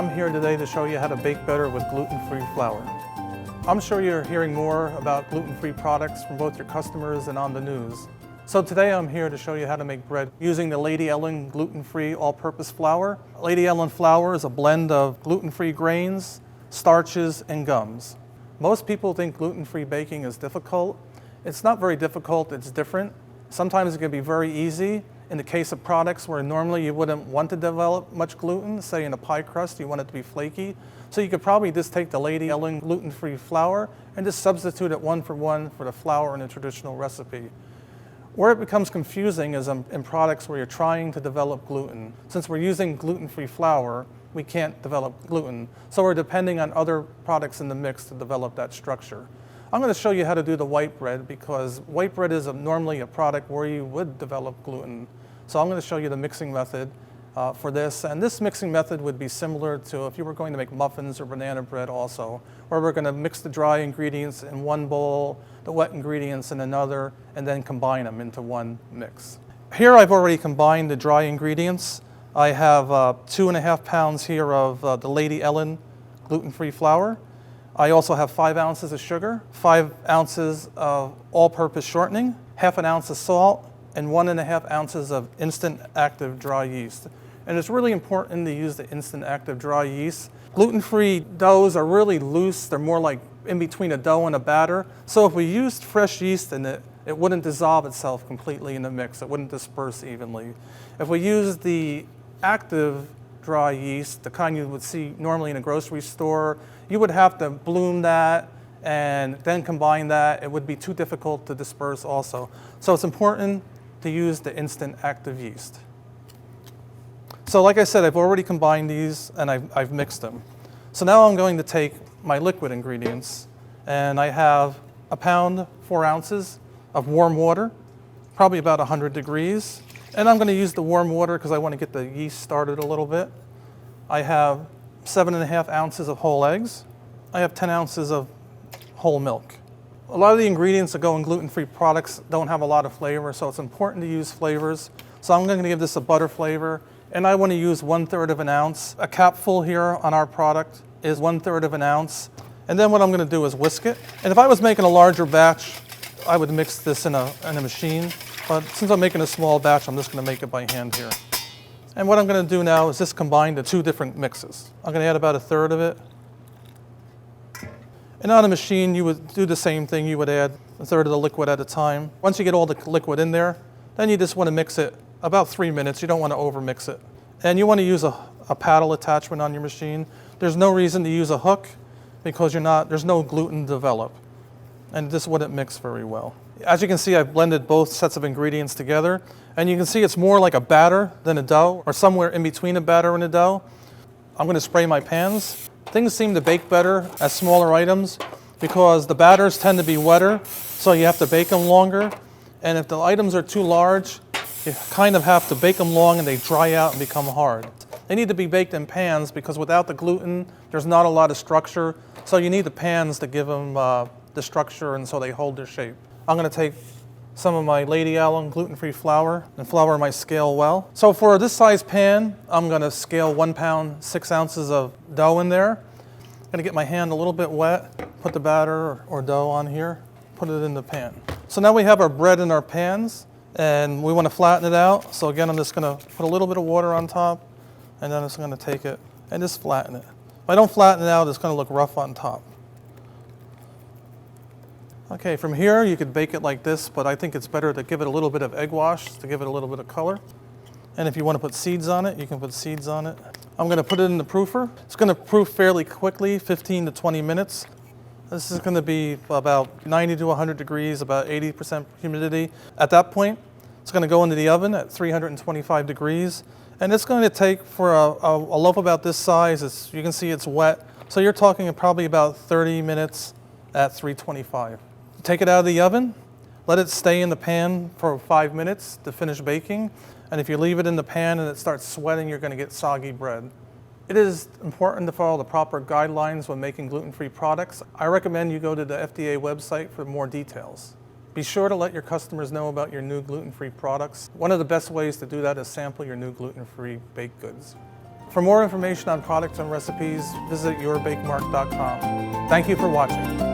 I'm here today to show you how to bake better with gluten-free flour. I'm sure you're hearing more about gluten-free products from both your customers and on the news. So today I'm here to show you how to make bread using the Lady Ellen gluten-free all-purpose flour. Lady Ellen flour is a blend of gluten-free grains, starches, and gums. Most people think gluten-free baking is difficult. It's not very difficult, it's different. Sometimes it can be very easy. In the case of products where normally you wouldn't want to develop much gluten, say in a pie crust, you want it to be flaky. So you could probably just take the Lady Ellen gluten-free flour and just substitute it one for the flour in a traditional recipe. Where it becomes confusing is in products where you're trying to develop gluten. Since we're using gluten-free flour, we can't develop gluten. So we're depending on other products in the mix to develop that structure. I'm going to show you how to do the white bread because white bread is normally a product where you would develop gluten. So I'm going to show you the mixing method for this. And this mixing method would be similar to if you were going to make muffins or banana bread also, where we're going to mix the dry ingredients in one bowl, the wet ingredients in another, and then combine them into one mix. Here I've already combined the dry ingredients. I have 2.5 pounds here of the Lady Ellen gluten-free flour. I also have 5 ounces of sugar, 5 ounces of all-purpose shortening, half an ounce of salt, and 1.5 ounces of instant active dry yeast. And it's really important to use the instant active dry yeast. Gluten-free doughs are really loose. They're more like in between a dough and a batter. So if we used fresh yeast in it, it wouldn't dissolve itself completely in the mix. It wouldn't disperse evenly. If we use the active dry yeast, the kind you would see normally in a grocery store, you would have to bloom that and then combine that. It would be too difficult to disperse also. So it's important to use the instant active yeast. So like I said, I've already combined these and I've mixed them. So now I'm going to take my liquid ingredients, and I have 1 pound, 4 ounces of warm water, probably about 100 degrees. And I'm going to use the warm water because I want to get the yeast started a little bit. I have 7.5 ounces of whole eggs. I have 10 ounces of whole milk. A lot of the ingredients that go in gluten-free products don't have a lot of flavor, so it's important to use flavors. So I'm going to give this a butter flavor, and I want to use 1/3 of an ounce. A capful here on our product is 1/3 of an ounce. And then what I'm going to do is whisk it. And if I was making a larger batch, I would mix this in a machine. But since I'm making a small batch, I'm just going to make it by hand here. And what I'm going to do now is just combine the 2 different mixes. I'm going to add about 1/3 of it. And on a machine, you would do the same thing. You would add 1/3 of the liquid at a time. Once you get all the liquid in there, then you just want to mix it about 3 minutes. You don't want to over-mix it. And you want to use a paddle attachment on your machine. There's no reason to use a hook because there's no gluten to develop. And this wouldn't mix very well. As you can see, I've blended both sets of ingredients together. And you can see it's more like a batter than a dough, or somewhere in between a batter and a dough. I'm going to spray my pans. Things seem to bake better as smaller items because the batters tend to be wetter, so you have to bake them longer. And if the items are too large, you kind of have to bake them long and they dry out and become hard. They need to be baked in pans because without the gluten, there's not a lot of structure. So you need the pans to give them the structure and so they hold their shape. I'm going to take some of my Lady Ellen gluten-free flour and flour my scale well. So for this size pan, I'm going to scale 1 pound, 6 ounces of dough in there. I'm going to get my hand a little bit wet, put the batter or dough on here, put it in the pan. So now we have our bread in our pans and we want to flatten it out. So again, I'm just going to put a little bit of water on top and then I'm just going to take it and just flatten it. If I don't flatten it out, it's going to look rough on top. Okay, from here you could bake it like this, but I think it's better to give it a little bit of egg wash to give it a little bit of color. And if you want to put seeds on it, you can put seeds on it. I'm going to put it in the proofer. It's going to proof fairly quickly, 15 to 20 minutes. This is going to be about 90 to 100 degrees, about 80% humidity. At that point, it's going to go into the oven at 325 degrees. And it's going to take for a loaf about this size. You can see it's wet. So you're talking probably about 30 minutes at 325. Take it out of the oven, let it stay in the pan for 5 minutes to finish baking. And if you leave it in the pan and it starts sweating, you're going to get soggy bread. It is important to follow the proper guidelines when making gluten-free products. I recommend you go to the FDA website for more details. Be sure to let your customers know about your new gluten-free products. One of the best ways to do that is sample your new gluten-free baked goods. For more information on products and recipes, visit yourbakemark.com. Thank you for watching.